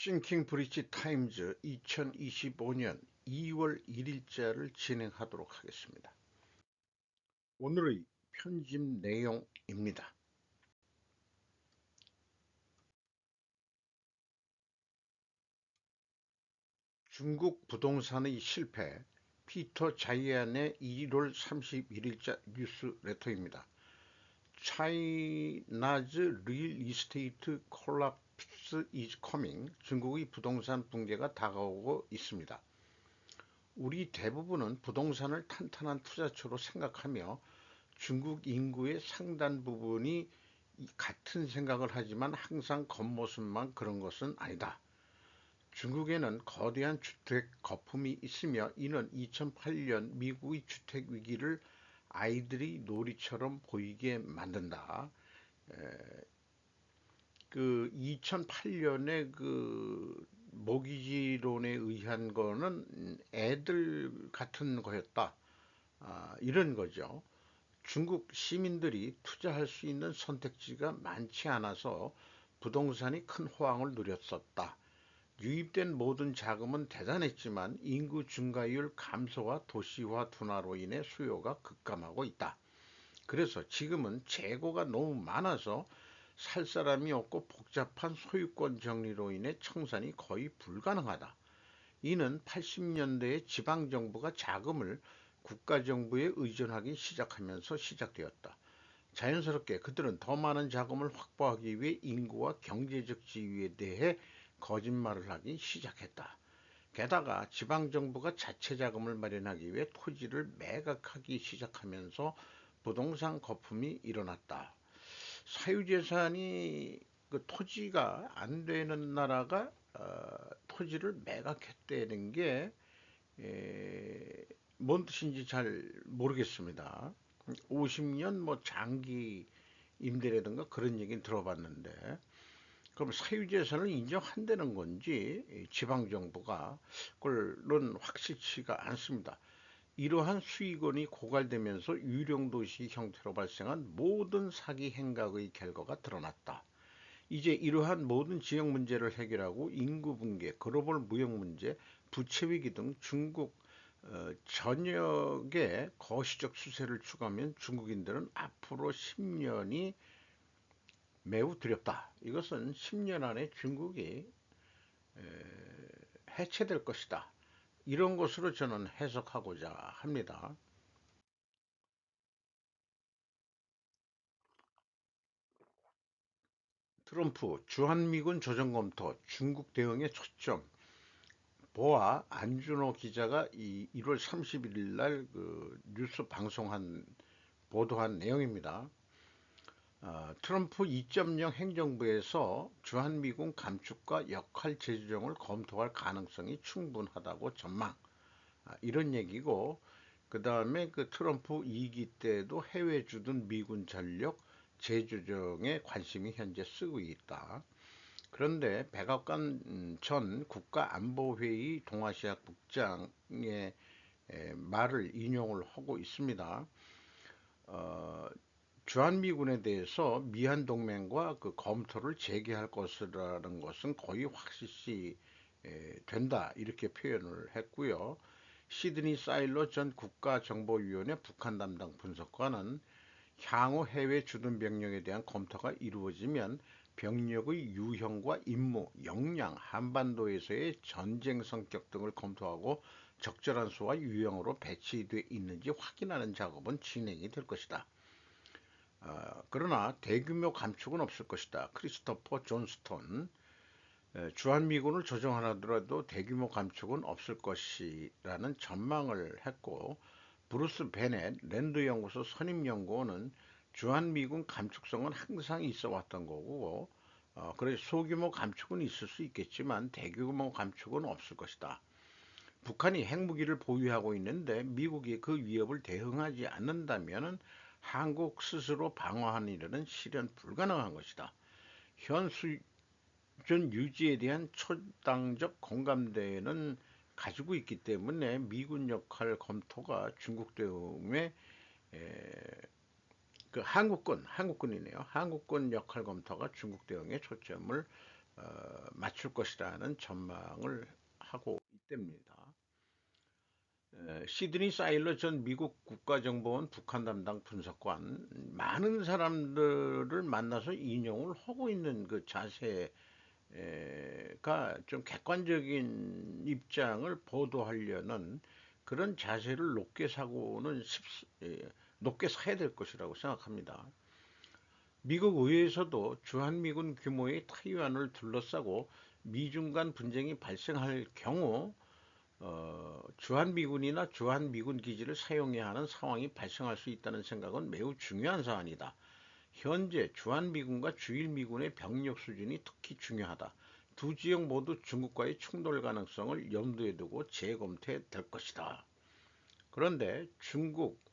싱킹 브릿지 타임즈 2025년 2월 1일자를 진행하도록 하겠습니다. 오늘의 편집 내용입니다. 중국 부동산의 실패, 피터 자이안의 1월 31일자 뉴스레터입니다. China's real estate collapse is coming. 중국의 부동산 붕괴가 다가오고 있습니다. 우리 대부분은 부동산을 탄탄한 투자처로 생각하며 중국 인구의 상당 부분이 같은 생각을 하지만 항상 겉모습만 그런 것은 아니다. 중국에는 거대한 주택 거품이 있으며 이는 2008년 미국의 주택 위기를 아이들이 놀이처럼 보이게 만든다. 2008년에 모기지론에 의한 거는 애들 같은 거였다. 이런 거죠. 중국 시민들이 투자할 수 있는 선택지가 많지 않아서 부동산이 큰 호황을 누렸었다. 유입된 모든 자금은 대단했지만 인구 증가율 감소와 도시화 둔화로 인해 수요가 급감하고 있다. 그래서 지금은 재고가 너무 많아서 살 사람이 없고 복잡한 소유권 정리로 인해 청산이 거의 불가능하다. 이는 80년대에 지방정부가 자금을 국가정부에 의존하기 시작하면서 시작되었다. 자연스럽게 그들은 더 많은 자금을 확보하기 위해 인구와 경제적 지위에 대해 거짓말을 하기 시작했다. 게다가 지방정부가 자체 자금을 마련하기 위해 토지를 매각하기 시작하면서 부동산 거품이 일어났다. 사유재산이 토지가 안 되는 나라가 토지를 매각했다는 게 뭔 뜻인지 잘 모르겠습니다. 50년 뭐 장기 임대라든가 그런 얘기는 들어봤는데 그럼 사유재산을 인정한다는 건지 지방정부가 그건 확실치가 않습니다. 이러한 수익원이 고갈되면서 유령도시 형태로 발생한 모든 사기 행각의 결과가 드러났다. 이제 이러한 모든 지역 문제를 해결하고 인구 붕괴, 글로벌 무역 문제, 부채 위기 등 중국 전역의 거시적 수세를 추가하면 중국인들은 앞으로 10년이 매우 두렵다. 이것은 10년 안에 중국이 해체될 것이다. 이런 것으로 저는 해석하고자 합니다. 트럼프 주한미군 조정 검토 중국 대응에 초점. 보아 안준호 기자가 1월 31일 날 뉴스 방송한 보도한 내용입니다. 트럼프 2.0 행정부에서 주한미군 감축과 역할 재조정을 검토할 가능성이 충분하다고 전망. 이런 얘기고, 그 다음에 트럼프 2기 때도 해외 주둔 미군 전력 재조정에 관심이 현재 쓰고 있다. 그런데 백악관 전 국가안보회의 동아시아 국장의 말을 인용을 하고 있습니다. 주한미군에 대해서 미한 동맹과 검토를 재개할 것이라는 것은 거의 확실시 된다 이렇게 표현을 했고요. 시드니 사일러 전 국가정보위원회 북한 담당 분석관은 향후 해외 주둔 병력에 대한 검토가 이루어지면 병력의 유형과 임무, 역량, 한반도에서의 전쟁 성격 등을 검토하고 적절한 수와 유형으로 배치되어 있는지 확인하는 작업은 진행이 될 것이다. 그러나 대규모 감축은 없을 것이다. 크리스토퍼 존스톤 주한미군을 조정하더라도 대규모 감축은 없을 것이라는 전망을 했고 브루스 베넷 랜드연구소 선임연구원은 주한미군 감축성은 항상 있어 왔던 거고 그래서 소규모 감축은 있을 수 있겠지만 대규모 감축은 없을 것이다. 북한이 핵무기를 보유하고 있는데 미국이 그 위협을 대응하지 않는다면 한국 스스로 방어하는 일은 실현 불가능한 것이다. 현 수준 유지에 대한 초당적 공감대는 가지고 있기 때문에 미군 역할 검토가 중국 대응에 한국군이네요. 한국군 역할 검토가 중국 대응에 초점을 맞출 것이라는 전망을 하고 있답니다. 시드니 사일러 전 미국 국가정보원 북한 담당 분석관, 많은 사람들을 만나서 인용을 하고 있는 그 자세가 좀 객관적인 입장을 보도하려는 그런 자세를 높게 사야 될 것이라고 생각합니다. 미국 의회에서도 주한미군 규모의 타이완을 둘러싸고 미중 간 분쟁이 발생할 경우 주한미군이나 주한미군 기지를 사용해야 하는 상황이 발생할 수 있다는 생각은 매우 중요한 사안이다. 현재 주한미군과 주일미군의 병력 수준이 특히 중요하다. 두 지역 모두 중국과의 충돌 가능성을 염두에 두고 재검토해야 될 것이다. 그런데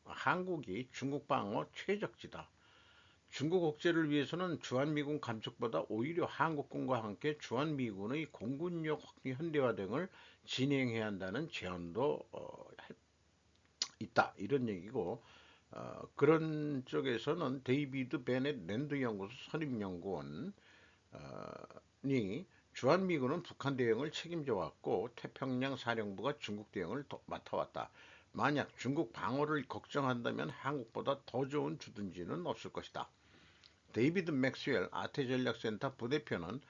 한국이 중국 방어 최적지다. 중국 억제를 위해서는 주한미군 감축보다 오히려 한국군과 함께 주한미군의 공군력 현대화 등을 진행해야 한다는 제안도 있다. 이런 얘기고, 그런 쪽에서는 데이비드 베넷 랜드 연구소 선임연구원이 주한미군은 북한 대응을 책임져 왔고 태평양 사령부가 중국 대응을 맡아왔다. 만약 중국 방어를 걱정한다면 한국보다 더 좋은 주둔지는 없을 것이다. 데이비드 맥스웰 아태전략센터 부대표는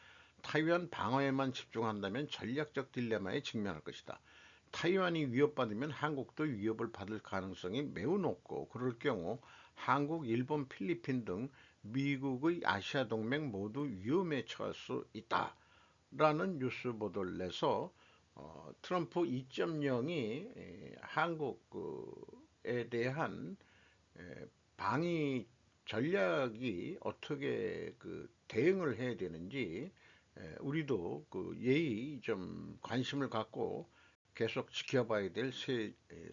타이완 방어에만 집중한다면 전략적 딜레마에 직면할 것이다. 타이완이 위협받으면 한국도 위협을 받을 가능성이 매우 높고 그럴 경우 한국, 일본, 필리핀 등 미국의 아시아 동맹 모두 위험에 처할 수 있다. 라는 뉴스 보도를 내서 트럼프 2.0이 한국에 대한 방위 전략이 어떻게 그 대응을 해야 되는지 우리도 그 예의 좀 관심을 갖고 계속 지켜봐야 될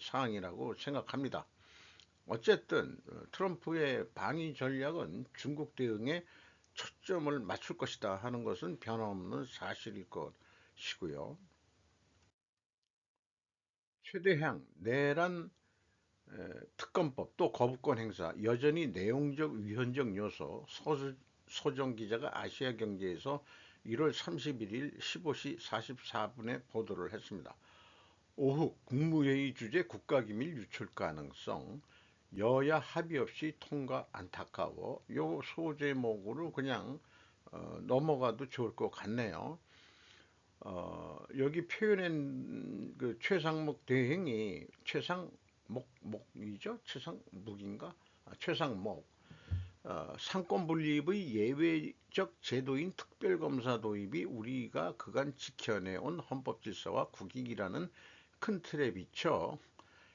사항이라고 생각합니다. 어쨌든 트럼프의 방위 전략은 중국 대응에 초점을 맞출 것이다 하는 것은 변함없는 사실일 것이고요. 최대한 내란 특검법 또 거부권 행사 여전히 내용적 위헌적 요소 소정 기자가 아시아경제에서 1월 31일 15시 44분에 보도를 했습니다. 오후 국무회의 주제 국가기밀 유출 가능성 여야 합의 없이 통과 안타까워 요 소제목으로 그냥 넘어가도 좋을 것 같네요. 여기 표현한 그 최상목 대행이 최상목이죠? 최상목인가? 최상목. 상권 분립의 예외적 제도인 특별검사 도입이 우리가 그간 지켜내온 헌법 질서와 국익이라는 큰 틀에 비춰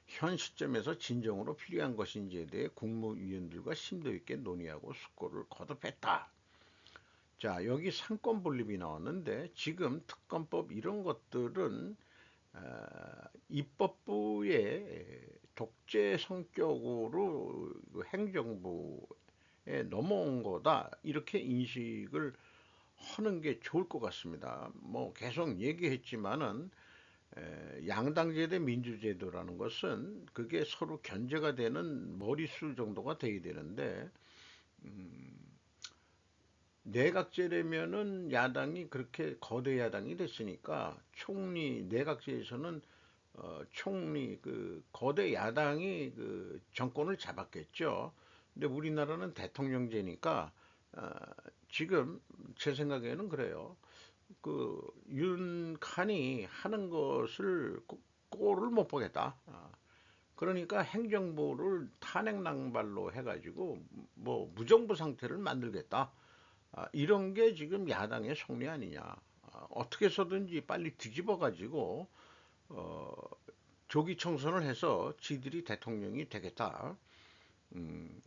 현 시점에서 진정으로 필요한 것인지에 대해 국무위원들과 심도 있게 논의하고 숙고를 거듭했다. 자, 여기 상권 분립이 나왔는데 지금 특검법 이런 것들은 입법부의 독재 성격으로 행정부에 넘어온 거다 이렇게 인식을 하는 게 좋을 것 같습니다. 뭐 계속 얘기했지만은 양당제대 민주제도라는 것은 그게 서로 견제가 되는 머릿수 정도가 돼야 되는데 내각제라면은 야당이 그렇게 거대 야당이 됐으니까 내각제에서는 총리 그 거대 야당이 그 정권을 잡았겠죠. 근데 우리나라는 대통령제니까 어, 지금 제 생각에는 그래요. 그 윤칸이 하는 것을 꼴을 못 보겠다. 그러니까 행정부를 탄핵 낭발로 해가지고 뭐 무정부 상태를 만들겠다. 이런 게 지금 야당의 속내 아니냐. 어떻게 해서든지 빨리 뒤집어 가지고 어, 조기 총선을 해서 지들이 대통령이 되겠다.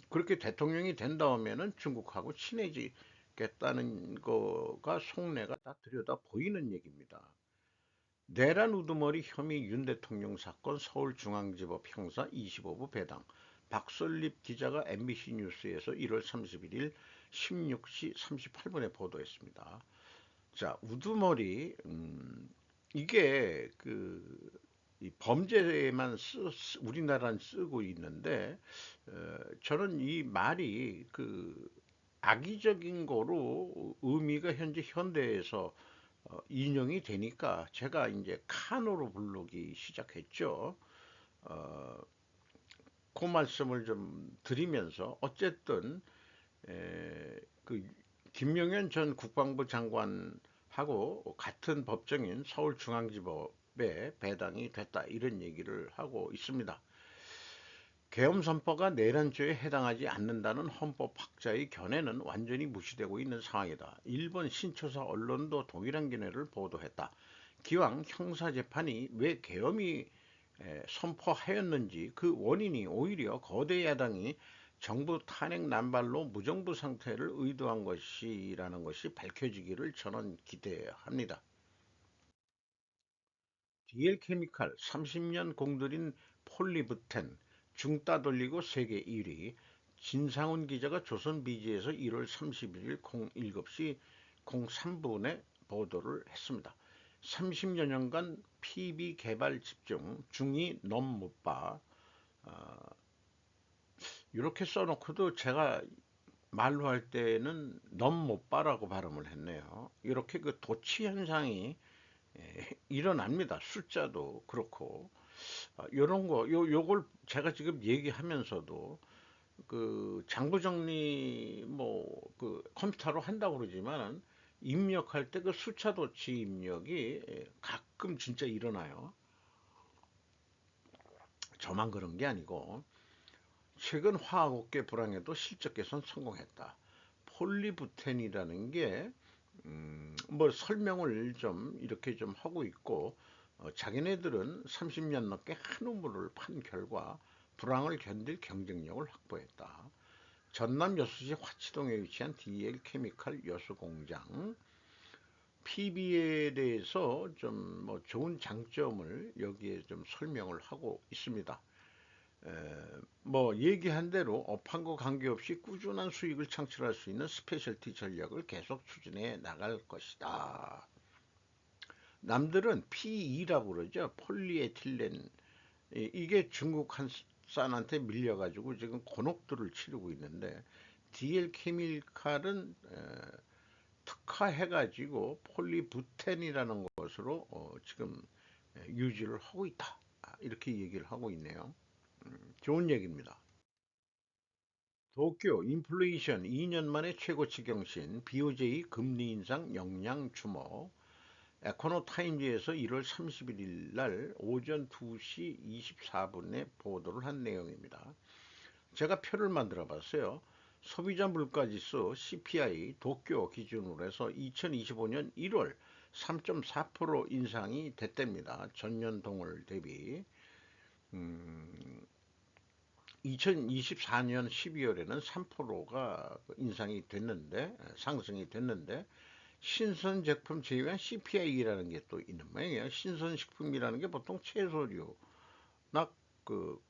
그렇게 대통령이 된 다음에는 중국하고 친해지겠다는 거가 속내가 다 들여다 보이는 얘기입니다. 내란 우두머리 혐의 윤 대통령 사건 서울중앙지법 형사 25부 배당. 박설립 기자가 MBC 뉴스에서 1월 31일 16시 38분에 보도했습니다. 자, 우두머리, 이게 이 범죄에만 우리나라는 쓰고 있는데, 저는 이 말이 악의적인 거로 의미가 현재 현대에서 인용이 되니까 제가 이제 카노로 부르기 시작했죠. 어, 그 말씀을 좀 드리면서 어쨌든 그 김용현 전 국방부 장관하고 같은 법정인 서울중앙지법에 배당이 됐다 이런 얘기를 하고 있습니다. 계엄선포가 내란죄에 해당하지 않는다는 헌법학자의 견해는 완전히 무시되고 있는 상황이다. 일본 신초사 언론도 동일한 견해를 보도했다. 기왕 형사재판이 왜 계엄이 선포하였는지 그 원인이 오히려 거대 야당이 정부 탄핵 남발로 무정부 상태를 의도한 것이라는 것이 밝혀지기를 저는 기대합니다. DL케미칼 30년 공들인 폴리부텐 중 따돌리고 세계 1위. 진상훈 기자가 조선비지에서 1월 31일 07시 03분에 보도를 했습니다. 30여 년간 PB 개발 집중 중이 넘 못 봐. 이렇게 써놓고도 제가 말로 할 때는 넘 못 봐라고 발음을 했네요. 이렇게 그 도치 현상이 일어납니다. 숫자도 그렇고. 요런 거, 요걸 제가 지금 얘기하면서도 그 장부 정리 뭐 그 컴퓨터로 한다고 그러지만 입력할 때 그 숫자 도치 입력이 가끔 진짜 일어나요. 저만 그런 게 아니고 최근 화학업계 불황에도 실적 개선 성공했다. 폴리부텐이라는 게 뭐 설명을 좀 이렇게 좀 하고 있고 자기네들은 30년 넘게 한우물을 판 결과 불황을 견딜 경쟁력을 확보했다. 전남 여수시 화치동에 위치한 DL 케미칼 여수 공장 PB에 대해서 좀 뭐 좋은 장점을 여기에 좀 설명을 하고 있습니다. 뭐 얘기한 대로 업황과 관계없이 꾸준한 수익을 창출할 수 있는 스페셜티 전략을 계속 추진해 나갈 것이다. 남들은 P2라고 그러죠. 폴리에틸렌. 이게 중국산한테 밀려가지고 지금 곤혹들을 치르고 있는데 DL 케미칼은 특화해가지고 폴리부텐이라는 것으로 지금 유지를 하고 있다. 이렇게 얘기를 하고 있네요. 좋은 얘기입니다. 도쿄 인플레이션 2년 만에 최고치 경신, BOJ 금리 인상 영향 주목. 에코노타임즈에서 1월 31일 날 오전 2시 24분에 보도를 한 내용입니다. 제가 표를 만들어 봤어요. 소비자 물가지수 CPI 도쿄 기준으로 해서 2025년 1월 3.4% 인상이 됐답니다. 전년 동월 대비. 2024년 12월에는 3%가 인상이 됐는데, 상승이 됐는데, 신선 제품 제외한 CPI라는 게 또 있는 모양이에요. 신선식품이라는 게 보통 채소류나 그,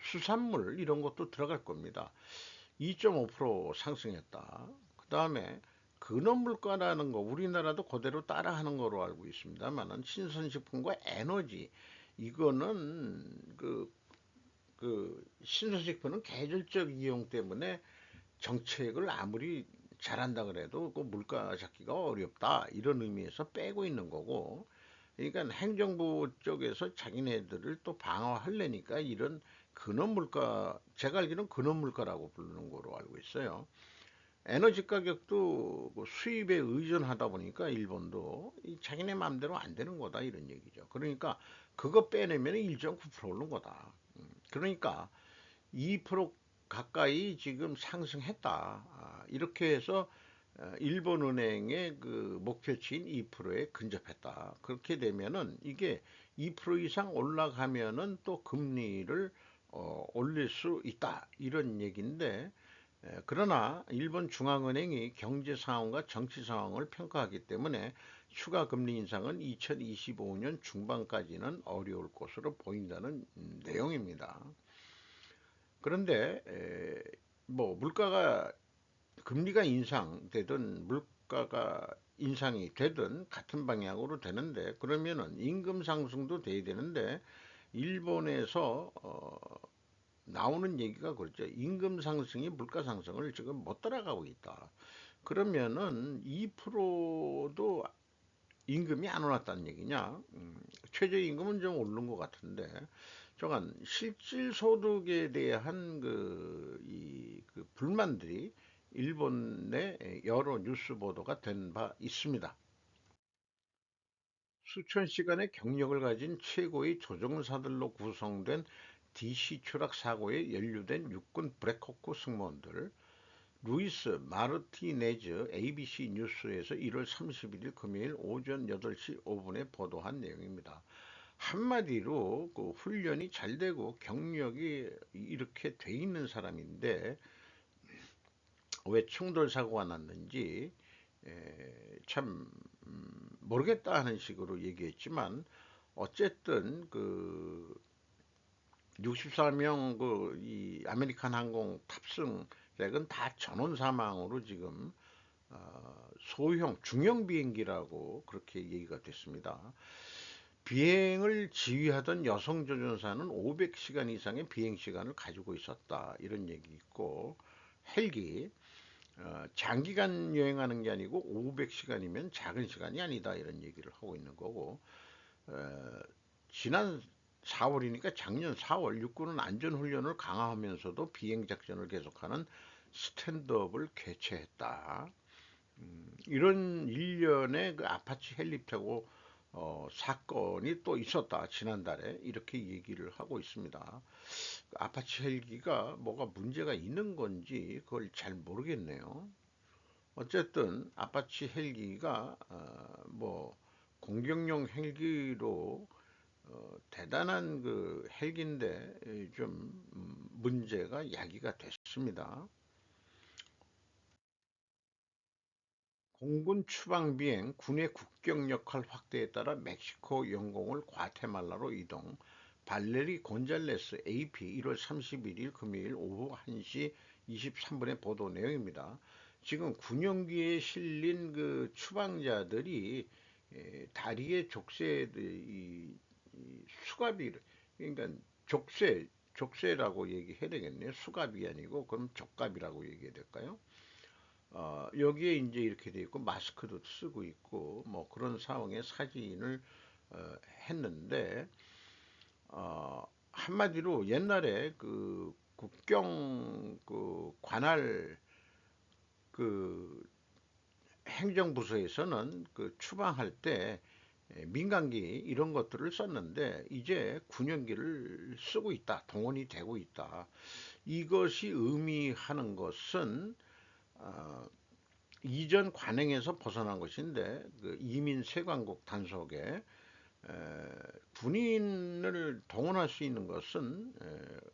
수산물 이런 것도 들어갈 겁니다. 2.5% 상승했다. 그 다음에 근원물가라는 거 우리나라도 그대로 따라하는 거로 알고 있습니다만은 신선식품과 에너지 이거는 그 신선식품은 계절적 이용 때문에 정책을 아무리 잘한다 그래도 그 물가 잡기가 어렵다 이런 의미에서 빼고 있는 거고 그러니까 행정부 쪽에서 자기네들을 또 방어하려니까 이런 근원물가 제가 알기로는 근원물가라고 부르는 거로 알고 있어요. 에너지 가격도 그 수입에 의존하다 보니까 일본도 자기네 마음대로 안 되는 거다 이런 얘기죠. 그러니까 그거 빼내면 1.9% 오른 거다. 그러니까 2% 가까이 지금 상승했다. 이렇게 해서 일본은행의 그 목표치인 2%에 근접했다. 그렇게 되면은 이게 2% 이상 올라가면은 또 금리를 올릴 수 있다. 이런 얘기인데 그러나 일본 중앙은행이 경제 상황과 정치 상황을 평가하기 때문에 추가 금리 인상은 2025년 중반까지는 어려울 것으로 보인다는 내용입니다. 그런데 뭐 물가가 금리가 인상되든 물가가 인상이 되든 같은 방향으로 되는데 그러면은 임금 상승도 돼야 되는데 일본에서 나오는 얘기가 그렇죠. 임금 상승이 물가 상승을 지금 못 따라가고 있다. 그러면은 2%도 임금이 안 올랐다는 얘기냐? 최저임금은 좀 오른 것 같은데, 저간 실질 소득에 대한 그 불만들이 일본 내 여러 뉴스 보도가 된 바 있습니다. 수천 시간의 경력을 가진 최고의 조종사들로 구성된 DC 추락 사고에 연루된 육군 블랙호크 승무원들, 루이스 마르티네즈 ABC 뉴스에서 1월 31일 금요일 오전 8시 5분에 보도한 내용입니다. 한마디로 그 훈련이 잘 되고 경력이 이렇게 돼 있는 사람인데 왜 충돌 사고가 났는지 참 모르겠다 하는 식으로 얘기했지만, 어쨌든 그 64명 그 이 아메리칸 항공 탑승객은 다 전원 사망으로 지금 소형 중형 비행기라고 그렇게 얘기가 됐습니다. 비행을 지휘하던 여성 조종사는 500시간 이상의 비행 시간을 가지고 있었다, 이런 얘기 있고, 헬기 장기간 여행하는 게 아니고 500시간이면 작은 시간이 아니다, 이런 얘기를 하고 있는 거고, 어, 지난 4월이니까 작년 4월 육군은 안전훈련을 강화하면서도 비행작전을 계속하는 스탠드업을 개최했다. 이런 일련의 그 아파치 헬리태고 사건이 또 있었다, 지난달에, 이렇게 얘기를 하고 있습니다. 아파치 헬기가 뭐가 문제가 있는 건지 그걸 잘 모르겠네요. 어쨌든 아파치 헬기가 뭐 공격용 헬기로 대단한 그 헬기인데 좀 문제가 야기가 됐습니다. 공군 추방 비행, 군의 국경 역할 확대에 따라 멕시코 영공을 과테말라로 이동. 발레리 곤잘레스 AP 1월 31일 금요일 오후 1시 23분의 보도 내용입니다. 지금 군용기에 실린 그 추방자들이 다리에 수갑이, 그러니까 족쇄라고 얘기해야 되겠네요. 수갑이 아니고 그럼 족갑이라고 얘기해야 될까요? 여기에 이제 이렇게 돼 있고 마스크도 쓰고 있고 뭐 그런 상황의 사진을 했는데, 한마디로 옛날에 그 국경 그 관할 그 행정부서에서는 그 추방할 때 민간기 이런 것들을 썼는데 이제 군용기를 쓰고 있다, 동원이 되고 있다. 이것이 의미하는 것은 어, 이전 관행에서 벗어난 것인데, 그 이민 세관국 단속에 군인을 동원할 수 있는 것은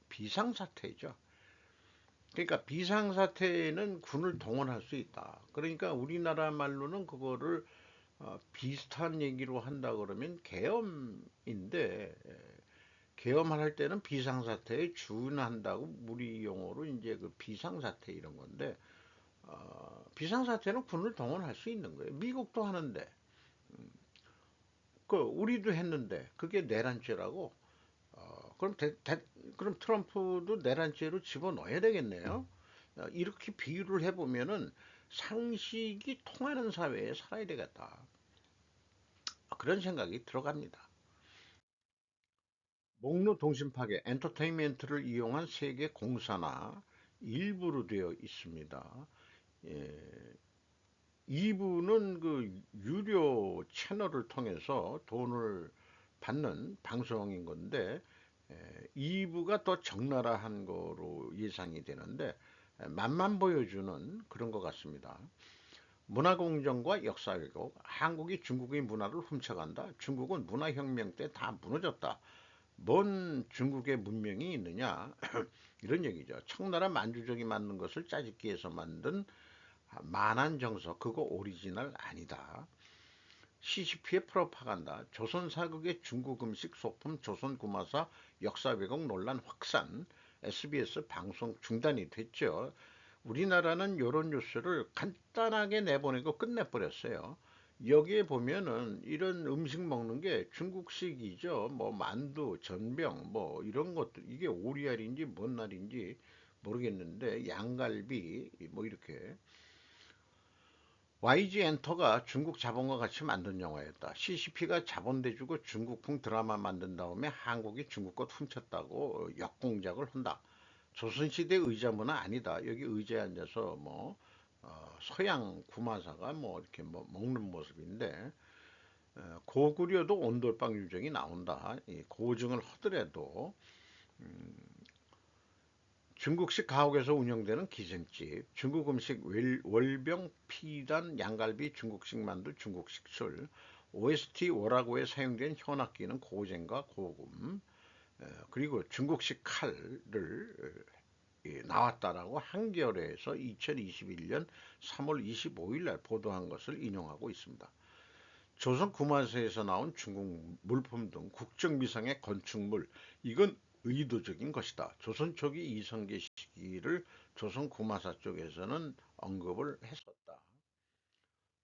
비상사태이죠. 그러니까 비상사태에는 군을 동원할 수 있다. 그러니까 우리나라 말로는 그거를 비슷한 얘기로 한다 그러면 계엄인데, 계엄을 할 때는 비상사태에 준한다고 우리 용어로 이제 그 비상사태 이런 건데, 비상사태는 군을 동원할 수 있는 거예요. 미국도 하는데, 그 우리도 했는데 그게 내란죄라고. 그럼 그럼 트럼프도 내란죄로 집어넣어야 되겠네요. 이렇게 비유를 해보면은 상식이 통하는 사회에 살아야 되겠다, 그런 생각이 들어갑니다. 목로 동심 파괴, 엔터테인먼트를 이용한 세계 공산화 일부로 되어 있습니다. 예, 2부는 그 유료 채널을 통해서 돈을 받는 방송인 건데, 2부가 더 적나라한 거로 예상이 되는데, 맛만 보여주는 그런 것 같습니다. 문화공정과 역사 왜곡, 한국이 중국의 문화를 훔쳐간다. 중국은 문화혁명 때 다 무너졌다. 뭔 중국의 문명이 있느냐. 이런 얘기죠. 청나라 만주족이 만든 것을 짜집기 위해서 만든 만한 정서, 그거 오리지널 아니다. CCP의 프로파간다, 조선 사극의 중국 음식 소품 조선 구마사 역사 왜곡 논란 확산, SBS 방송 중단이 됐죠. 우리나라는 이런 뉴스를 간단하게 내보내고 끝내버렸어요. 여기에 보면은 이런 음식 먹는 게 중국식이죠. 뭐 만두, 전병, 뭐 이런 것들 이게 오리알인지 뭔 날인지 모르겠는데 양갈비 뭐 이렇게 YG 엔터가 중국 자본과 같이 만든 영화였다. CCP가 자본 대주고 중국풍 드라마 만든 다음에 한국이 중국 것 훔쳤다고 역공작을 한다. 조선시대 의자문은 아니다. 여기 의자에 앉아서 뭐 서양 구마사가 뭐 이렇게 뭐 먹는 모습인데 고구려도 온돌방 유적이 나온다. 고증을 하더라도 중국식 가옥에서 운영되는 기생집, 중국 음식 월병, 피단, 양갈비, 중국식 만두, 중국식 술, OST 오라고에 사용된 현악기는 고쟁과 고금, 그리고 중국식 칼을 나왔다라고 한겨레에서 2021년 3월 25일 날 보도한 것을 인용하고 있습니다. 조선 구마사에서 나온 중국 물품 등 국정미상의 건축물, 이건 의도적인 것이다. 조선 초기 이성계 시기를 조선 구마사 쪽에서는 언급을 했었다.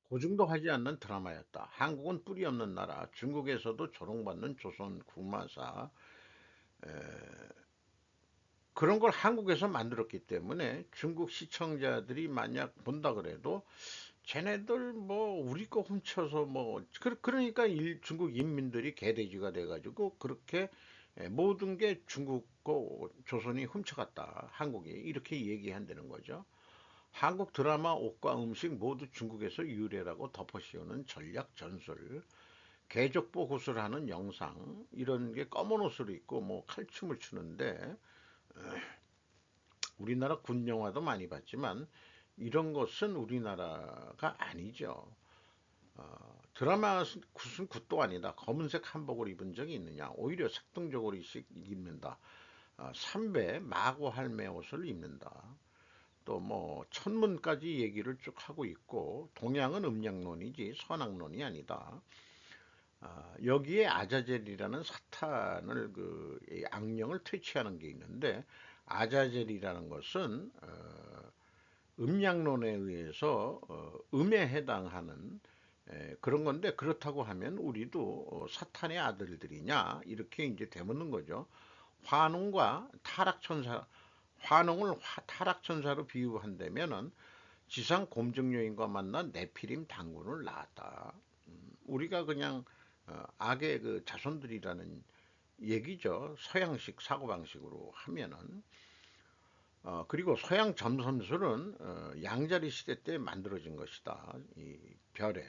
고증도 하지 않는 드라마였다. 한국은 뿌리 없는 나라, 중국에서도 조롱받는 조선 구마사, 그런 걸 한국에서 만들었기 때문에 중국 시청자들이 만약 본다 그래도 쟤네들 뭐 우리 거 훔쳐서 뭐 그러니까 중국 인민들이 개돼지가 돼가지고 그렇게 모든 게 중국 거 조선이 훔쳐갔다 한국이 이렇게 얘기한다는 거죠. 한국 드라마 옷과 음식 모두 중국에서 유래라고 덮어씌우는 전략 전술, 개족보 구술하는 영상 이런 게 검은 옷을 입고 뭐 칼춤을 추는데 우리나라 군 영화도 많이 봤지만 이런 것은 우리나라가 아니죠. 드라마 무슨 굿도 아니다. 검은색 한복을 입은 적이 있느냐. 오히려 색동저고리씩 입는다. 삼배 마고 할매 옷을 입는다. 또 뭐 천문까지 얘기를 쭉 하고 있고 동양은 음양론이지 선악론이 아니다. 여기에 아자젤이라는 사탄을 악령을 퇴치하는 게 있는데 아자젤이라는 것은 음양론에 의해서 음에 해당하는 그런 건데 그렇다고 하면 우리도 사탄의 아들들이냐 이렇게 이제 되묻는 거죠. 환웅과 타락천사 환웅을 타락천사로 비유한다면은 지상 곰정여인과 만난 네피림 당군을 낳았다. 우리가 그냥 악의 그 자손들이라는 얘기죠. 서양식 사고방식으로 하면은 그리고 서양 점성술은 양자리 시대 때 만들어진 것이다. 이 별에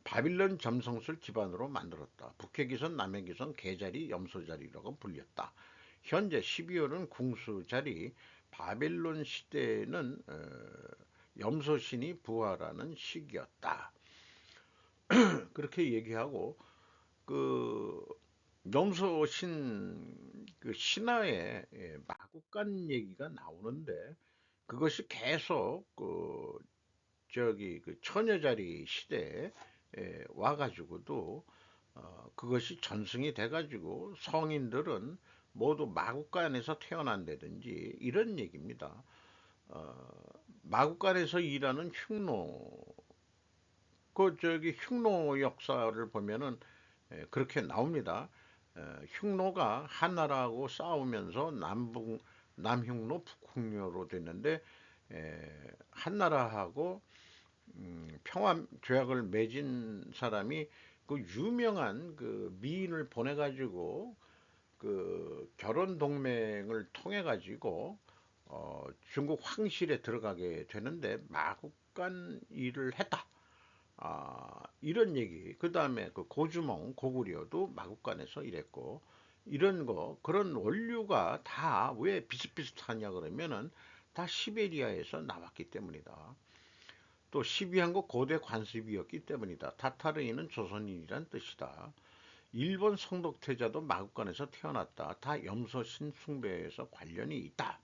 바빌론 점성술 기반으로 만들었다. 북해기선, 남해기선, 개자리, 염소자리라고 불렸다. 현재 12월은 궁수자리, 바벨론 시대는 염소신이 부활하는 시기였다. 그렇게 얘기하고 그 염소신 그 신화에 마국간 얘기가 나오는데 그것이 계속 그 처녀자리 시대에 와가지고도 그것이 전승이 돼가지고 성인들은 모두 마국간에서 태어난다든지 이런 얘기입니다. 어, 마국간에서 일하는 흉노, 흉노 역사를 보면은 그렇게 나옵니다. 흉노가 한나라하고 싸우면서 남흉노, 북흉노로 됐는데 한나라하고 평화 조약을 맺은 사람이 그 유명한 그 미인을 보내 가지고 그 결혼 동맹을 통해 가지고 중국 황실에 들어가게 되는데 마국간 일을 했다. 이런 얘기. 그 다음에 그 고주몽, 고구려도 마국간에서 일했고, 이런 거, 그런 원류가 다 왜 비슷비슷하냐 그러면은 다 시베리아에서 나왔기 때문이다. 또 시비한 거 고대 관습이었기 때문이다. 타타르인은 조선인이란 뜻이다. 일본 성독태자도 마국간에서 태어났다. 다 염소신 숭배에서 관련이 있다.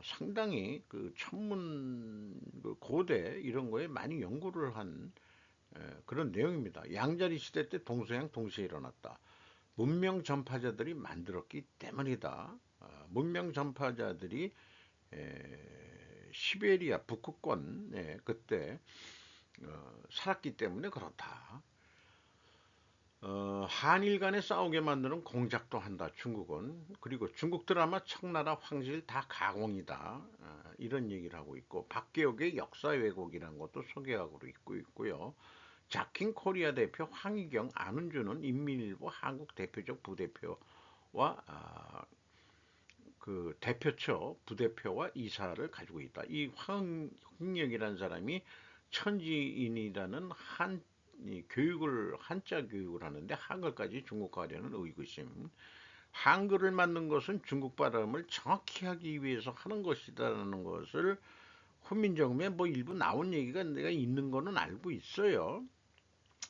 상당히 그 천문, 그 고대 이런 거에 많이 연구를 한 그런 내용입니다. 양자리 시대 때 동서양 동시에 일어났다. 문명 전파자들이 만들었기 때문이다. 문명 전파자들이 시베리아 북극권 그때 살았기 때문에 그렇다. 한일 간에 싸우게 만드는 공작도 한다, 중국은. 그리고 중국 드라마 청나라 황실 다 가공이다. 이런 얘기를 하고 있고, 박계옥의 역사 왜곡이라는 것도 소개하고 있고요. 자킹 코리아 대표 황희경, 안은주는 인민일보 한국 대표적 부대표와 그 대표처 부대표와 이사를 가지고 있다. 이 황희경이라는 사람이 천지인이라는 교육을 한자 교육을 하는데 한글까지 중국화하려는 의구심. 한글을 만든 것은 중국 발음을 정확히 하기 위해서 하는 것이다라는 것을 훈민정음에 뭐 일부 나온 얘기가 내가 있는 거는 알고 있어요.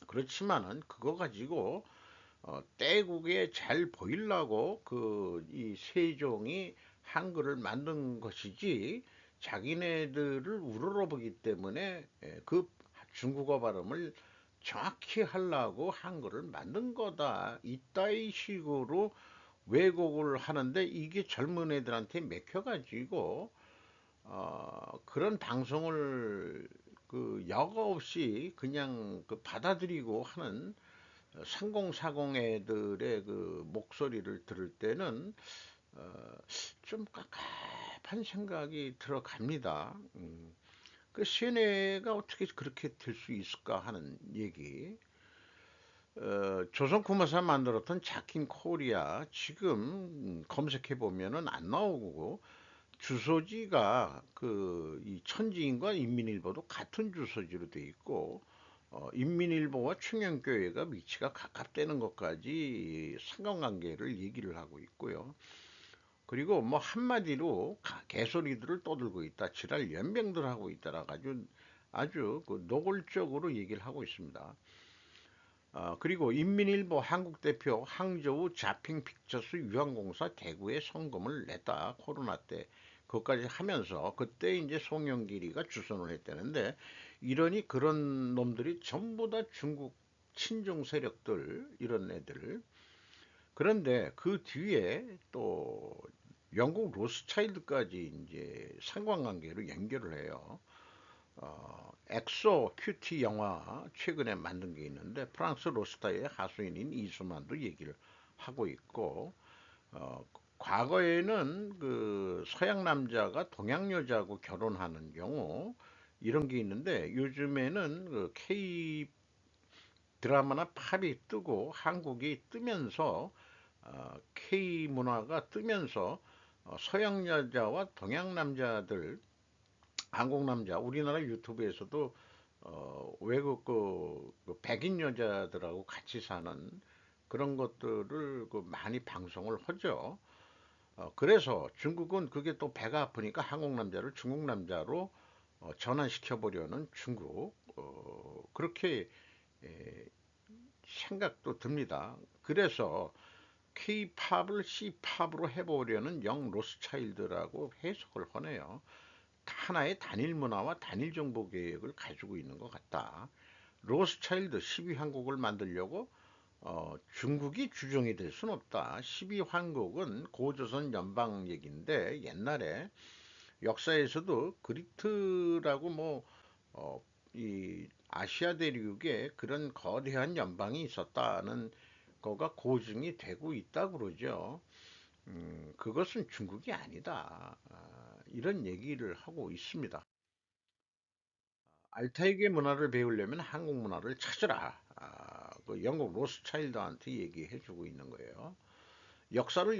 그렇지만은 그거 가지고 때국에 잘 보이려고 그 이 세종이 한글을 만든 것이지 자기네들을 우러러보기 때문에 그 중국어 발음을 정확히 하려고 한글을 만든 거다. 이따위 식으로 왜곡을 하는데 이게 젊은 애들한테 맥혀가지고 그런 방송을 그 여과 없이 그냥 그 받아들이고 하는 3040 애들의 그 목소리를 들을 때는 어, 좀 깝깝한 생각이 들어갑니다. 그 세뇌가 어떻게 그렇게 될 수 있을까 하는 얘기. 조선 쿠마사 만들었던 자킨 코리아 지금 검색해 보면은 안 나오고 주소지가 그 이 천지인과 인민일보도 같은 주소지로 돼 있고 인민일보와 충영교회가 위치가 가깝다는 것까지 상관관계를 얘기를 하고 있고요. 그리고 뭐 한마디로 개소리들을 떠들고 있다. 지랄 연병들 하고 있다라 아주 그 노골적으로 얘기를 하고 있습니다. 그리고 인민일보 한국 대표 항저우 자핑 픽처스 유한공사 대구에 성금을 냈다. 코로나 때. 그것까지 하면서 그때 이제 송영길이가 주선을 했다는데 이러니 그런 놈들이 전부 다 중국 친중 세력들 이런 애들. 그런데 그 뒤에 또 영국 로스차일드까지 이제 상관관계로 연결을 해요. 엑소 큐티 영화 최근에 만든 게 있는데 프랑스 로스타의 하수인인 이수만도 얘기를 하고 있고 어, 과거에는 그 서양 남자가 동양 여자하고 결혼하는 경우 이런 게 있는데 요즘에는 그 K 드라마나 팝이 뜨고 한국이 뜨면서 K 문화가 뜨면서 서양 여자와 동양 남자들 한국 남자 우리나라 유튜브에서도 외국 그 백인 여자들하고 같이 사는 그런 것들을 그 많이 방송을 하죠. 그래서 중국은 그게 또 배가 아프니까 한국 남자를 중국 남자로 전환시켜 보려는 중국 그렇게 에, 생각도 듭니다. 그래서 K-팝을 C-팝으로 해보려는 영 로스차일드라고 해석을 하네요. 하나의 단일 문화와 단일 정보 계획을 가지고 있는 것 같다. 로스차일드 12한국을 만들려고 중국이 주종이 될 수는 없다. 12한국은 고조선 연방 얘기인데 옛날에 역사에서도 그리트라고 뭐 이 아시아 대륙에 그런 거대한 연방이 있었다는 거가 고증이 되고 있다 그러죠. 그것은 중국이 아니다. 이런 얘기를 하고 있습니다. 알타이게 문화를 배우려면 한국 문화를 찾으라. 그 영국 로스차일드한테 얘기해주고 있는 거예요. 역사를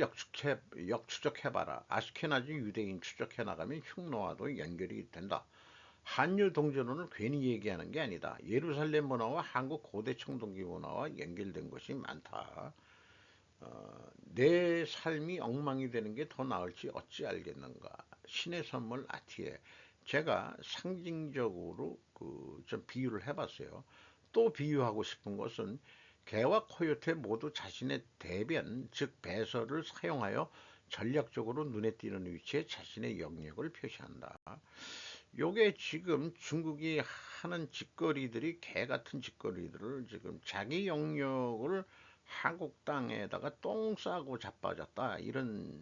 역추적해봐라. 아스케나지 유대인 추적해 나가면 흉노와도 연결이 된다. 한류 동전론을 괜히 얘기하는 게 아니다. 예루살렘 문화와 한국 고대 청동기 문화와 연결된 것이 많다. 내 삶이 엉망이 되는 게 더 나을지 어찌 알겠는가. 신의 선물 아티에. 제가 상징적으로 그 좀 비유를 해봤어요. 또 비유하고 싶은 것은 개와 코요테 모두 자신의 대변, 즉 배설을 사용하여 전략적으로 눈에 띄는 위치에 자신의 영역을 표시한다. 요게 지금 중국이 하는 짓거리들이 개 같은 짓거리들을 지금 자기 영역을 한국 땅에다가 똥 싸고 자빠졌다 이런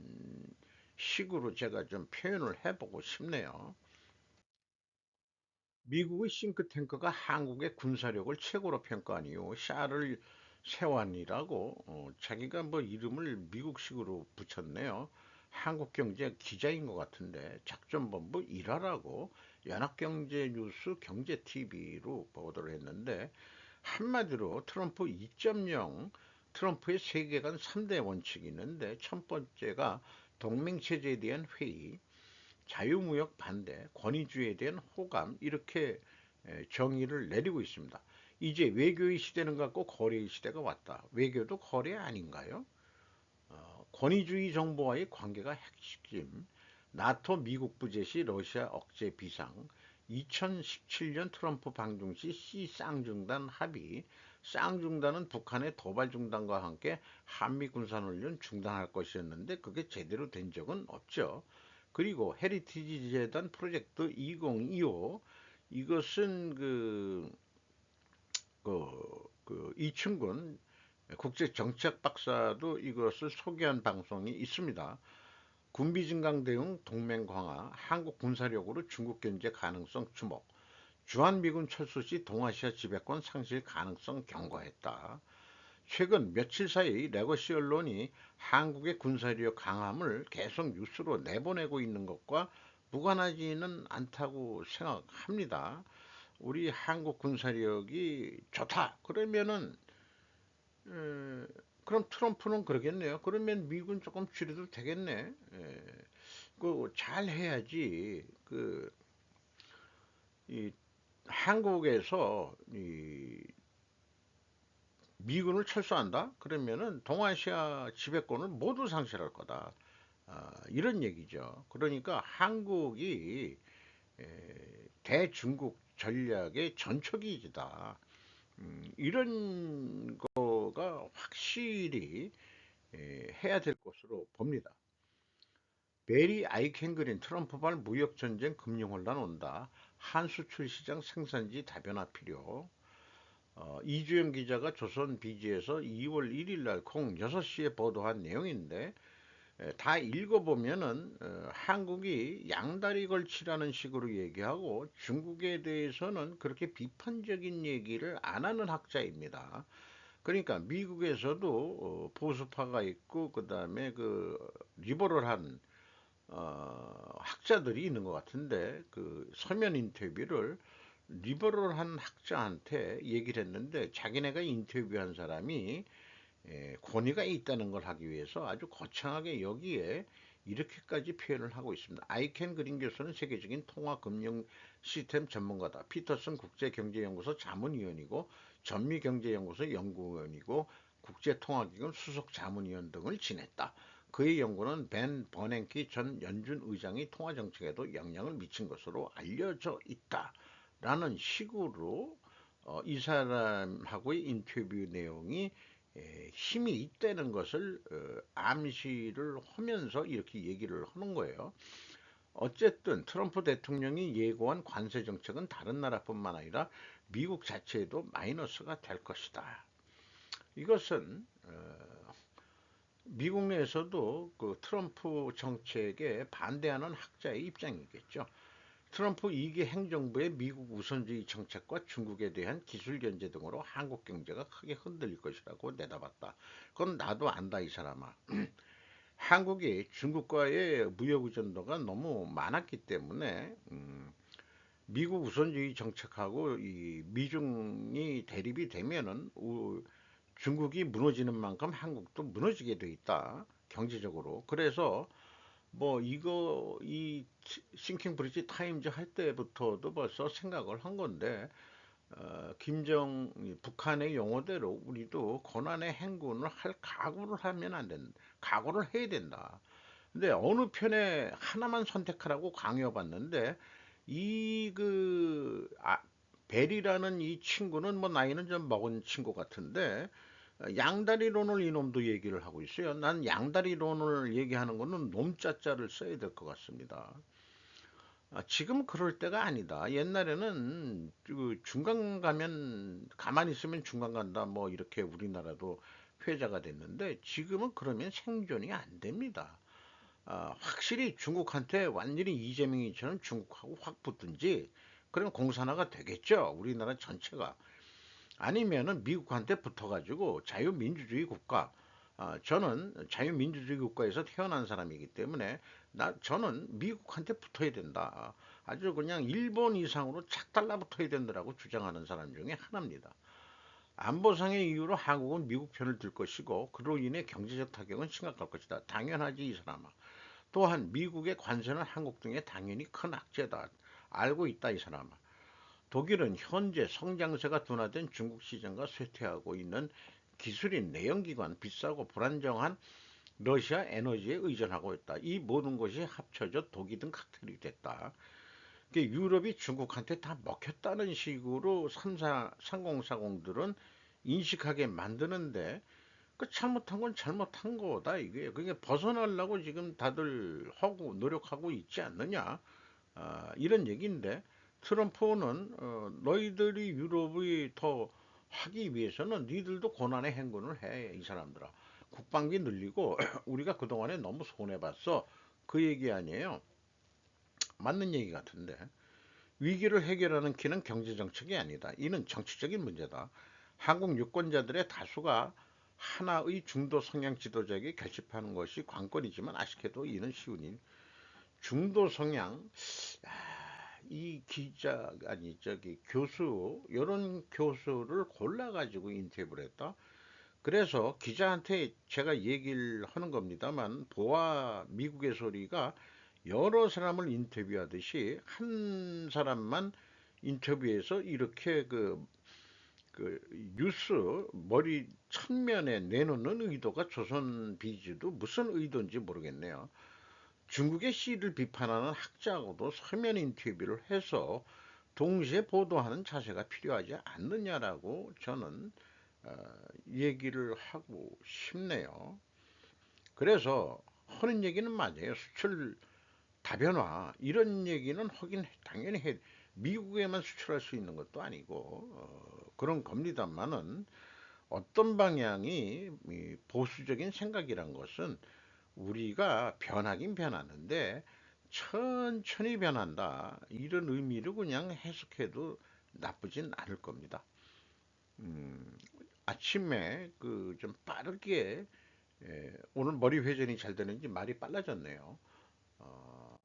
식으로 제가 좀 표현을 해보고 싶네요. 미국의 싱크탱크가 한국의 군사력을 최고로 평가하니요. 샤를 세완이라고 자기가 뭐 이름을 미국식으로 붙였네요. 한국경제 기자인 것 같은데 작전본부 일하라고 연합경제뉴스 경제TV로 보도를 했는데 한마디로 트럼프 2.0 트럼프의 세계관 3대 원칙이 있는데 첫 번째가 동맹체제에 대한 회의 자유무역 반대, 권위주의에 대한 호감 이렇게 정의를 내리고 있습니다. 이제 외교의 시대는 갖고 거래의 시대가 왔다. 외교도 거래 아닌가요? 권위주의 정부와의 관계가 핵심, 나토 미국 부재 시 러시아 억제 비상, 2017년 트럼프 방중 시 시 쌍중단 합의, 쌍중단은 북한의 도발 중단과 함께 한미 군사훈련 중단할 것이었는데 그게 제대로 된 적은 없죠. 그리고 헤리티지 재단 프로젝트 2025 이것은 이충근 국제정책 박사도 이것을 소개한 방송이 있습니다. 군비 증강 대응 동맹 강화, 한국 군사력으로 중국 견제 가능성 주목, 주한미군 철수 시 동아시아 지배권 상실 가능성 경고했다. 최근 며칠 사이 레거시 언론이 한국의 군사력 강함을 계속 뉴스로 내보내고 있는 것과 무관하지는 않다고 생각합니다. 우리 한국 군사력이 좋다. 그러면은 그럼 트럼프는 그러겠네요. 그러면 미군 조금 줄여도 되겠네. 그잘 해야지. 이 한국에서 이 미군을 철수한다? 그러면은 동아시아 지배권을 모두 상실할 거다. 이런 얘기죠. 그러니까 한국이 대중국 전략의 전초기이다. 이런 거가 확실히 해야 될 것으로 봅니다. 베리 아이켄그린 트럼프발 무역전쟁 금융혼란 온다. 한수출 시장 생산지 다변화 필요. 이주영 기자가 조선 비지에서 2월 1일 날 06시에 보도한 내용인데 다 읽어보면은 한국이 양다리 걸치라는 식으로 얘기하고 중국에 대해서는 그렇게 비판적인 얘기를 안 하는 학자입니다. 그러니까 미국에서도 보수파가 있고 그다음에 리버럴한 학자들이 있는 것 같은데 그 서면 인터뷰를 리버럴한 학자한테 얘기를 했는데 자기네가 인터뷰한 사람이 권위가 있다는 걸 하기 위해서 아주 거창하게 여기에 이렇게까지 표현을 하고 있습니다. 아이켄 그린 교수는 세계적인 통화금융 시스템 전문가다. 피터슨 국제경제연구소 자문위원이고 전미경제연구소 연구원이고 국제통화기금 수석 자문위원 등을 지냈다. 그의 연구는 벤 버냉키 전 연준 의장의 통화정책에도 영향을 미친 것으로 알려져 있다. 라는 식으로 이 사람하고의 인터뷰 내용이 힘이 있다는 것을 암시를 하면서 이렇게 얘기를 하는 거예요. 어쨌든 트럼프 대통령이 예고한 관세 정책은 다른 나라뿐만 아니라 미국 자체에도 마이너스가 될 것이다. 이것은 미국 내에서도 그 트럼프 정책에 반대하는 학자의 입장이겠죠. 트럼프 2기 행정부의 미국 우선주의 정책과 중국에 대한 기술 견제 등으로 한국 경제가 크게 흔들릴 것이라고 내다봤다. 그건 나도 안다 이 사람아. 한국이 중국과의 무역 의존도가 너무 많았기 때문에 미국 우선주의 정책하고 이 미중이 대립이 되면은 중국이 무너지는 만큼 한국도 무너지게 돼 있다. 경제적으로. 그래서 뭐 이거 이 싱킹 브리지 타임즈 할 때부터도 벌써 생각을 한 건데 북한의 용어대로 우리도 고난의 행군을 할 각오를 하면 안 된다. 각오를 해야 된다. 근데 어느 편에 하나만 선택하라고 강요받는데 이 벨이라는 이 친구는 뭐 나이는 좀 먹은 친구 같은데 양다리론을 이놈도 얘기를 하고 있어요. 난 양다리론을 얘기하는 거는 놈자자를 써야 될 것 같습니다. 지금 그럴 때가 아니다. 옛날에는 그 중간 가면 가만히 있으면 중간 간다. 뭐 이렇게 우리나라도 회자가 됐는데 지금은 그러면 생존이 안 됩니다. 확실히 중국한테 완전히 이재명이처럼 중국하고 확 붙든지 그러면 공산화가 되겠죠. 우리나라 전체가. 아니면은 미국한테 붙어가지고 자유민주주의 국가, 저는 자유민주주의 국가에서 태어난 사람이기 때문에 저는 미국한테 붙어야 된다. 아주 그냥 일본 이상으로 착 달라붙어야 된다라고 주장하는 사람 중에 하나입니다. 안보상의 이유로 한국은 미국 편을 들 것이고 그로 인해 경제적 타격은 심각할 것이다. 당연하지 이 사람아. 또한 미국의 관세는 한국 등에 당연히 큰 악재다. 알고 있다 이 사람아. 독일은 현재 성장세가 둔화된 중국 시장과 쇠퇴하고 있는 기술인 내연기관, 비싸고 불안정한 러시아 에너지에 의존하고 있다. 이 모든 것이 합쳐져 독이 든 칵테일이 됐다. 유럽이 중국한테 다 먹혔다는 식으로 3040들은 인식하게 만드는데 그 잘못한 건 잘못한 거다 이게. 그게 벗어나려고 지금 다들 하고 노력하고 있지 않느냐. 이런 얘기인데 트럼프는 너희들이 유럽이 더 하기 위해서는 니들도 고난의 행군을 해 이 사람들아. 국방비 늘리고 우리가 그동안에 너무 손해봤어. 그 얘기 아니에요. 맞는 얘기 같은데 위기를 해결하는 키는 경제정책이 아니다. 이는 정치적인 문제다. 한국 유권자들의 다수가 하나의 중도 성향 지도자에게 결집하는 것이 관건이지만 아쉽게도 이는 쉬운 일. 중도 성향, 이 기자 아니 저기 교수 이런 교수를 골라가지고 인터뷰를 했다. 그래서 기자한테 제가 얘기를 하는 겁니다만 보아 미국의 소리가 여러 사람을 인터뷰하듯이 한 사람만 인터뷰해서 이렇게 그 뉴스 머리 측면에 내놓는 의도가 조선 비즈도 무슨 의도인지 모르겠네요. 중국의 시를 비판하는 학자하고도 서면 인터뷰를 해서 동시에 보도하는 자세가 필요하지 않느냐라고 저는 얘기를 하고 싶네요. 그래서 하는 얘기는 맞아요. 수출 다변화 이런 얘기는 하긴 당연히 해. 미국에만 수출할 수 있는 것도 아니고 그런 겁니다만은 어떤 방향이 보수적인 생각이란 것은 우리가 변하긴 변하는데 천천히 변한다 이런 의미로 그냥 해석해도 나쁘진 않을 겁니다. 음, 아침에 그 좀 빠르게 오늘 머리 회전이 잘 되는지 말이 빨라졌네요. 어,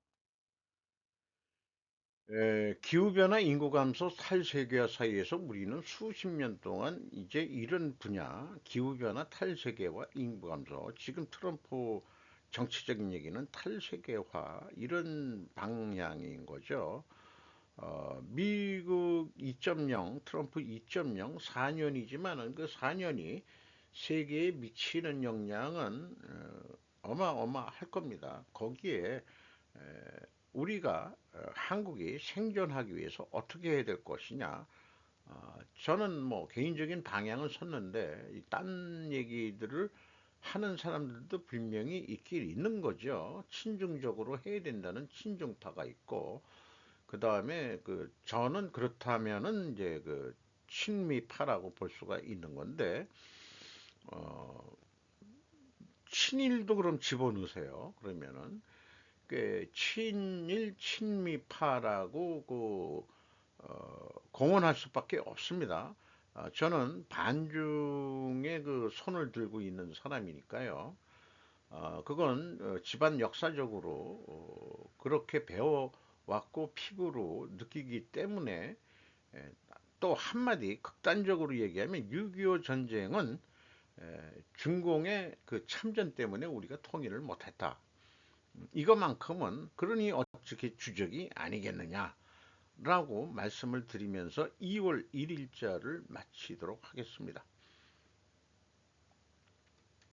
기후변화, 인구감소, 탈세계화 사이에서 우리는 수십 년 동안 이제 이런 분야, 기후변화, 탈세계화, 인구감소, 지금 트럼프 정치적인 얘기는 탈세계화, 이런 방향인 거죠. 미국 2.0, 트럼프 2.0, 4년이지만은 그 4년이 세계에 미치는 영향은 어마어마할 겁니다. 거기에 우리가 한국이 생존하기 위해서 어떻게 해야 될 것이냐. 저는 뭐 개인적인 방향은 섰는데 딴 얘기들을 하는 사람들도 분명히 있긴 있는 거죠. 친중적으로 해야 된다는 친중파가 있고 그 다음에 그 저는 그렇다면은 이제 그 친미파라고 볼 수가 있는 건데 어, 친일도 그럼 집어넣으세요. 그러면은 그 친일 친미파라고 공언할 수밖에 없습니다. 저는 반중의 그 손을 들고 있는 사람이니까요. 그건 집안 역사적으로 그렇게 배워왔고 피부로 느끼기 때문에 에, 또 한마디 극단적으로 얘기하면 6.25 전쟁은 중공의 그 참전 때문에 우리가 통일을 못했다. 이것만큼은 그러니 어떻게 주적이 아니겠느냐라고 말씀을 드리면서 2월 1일자를 마치도록 하겠습니다.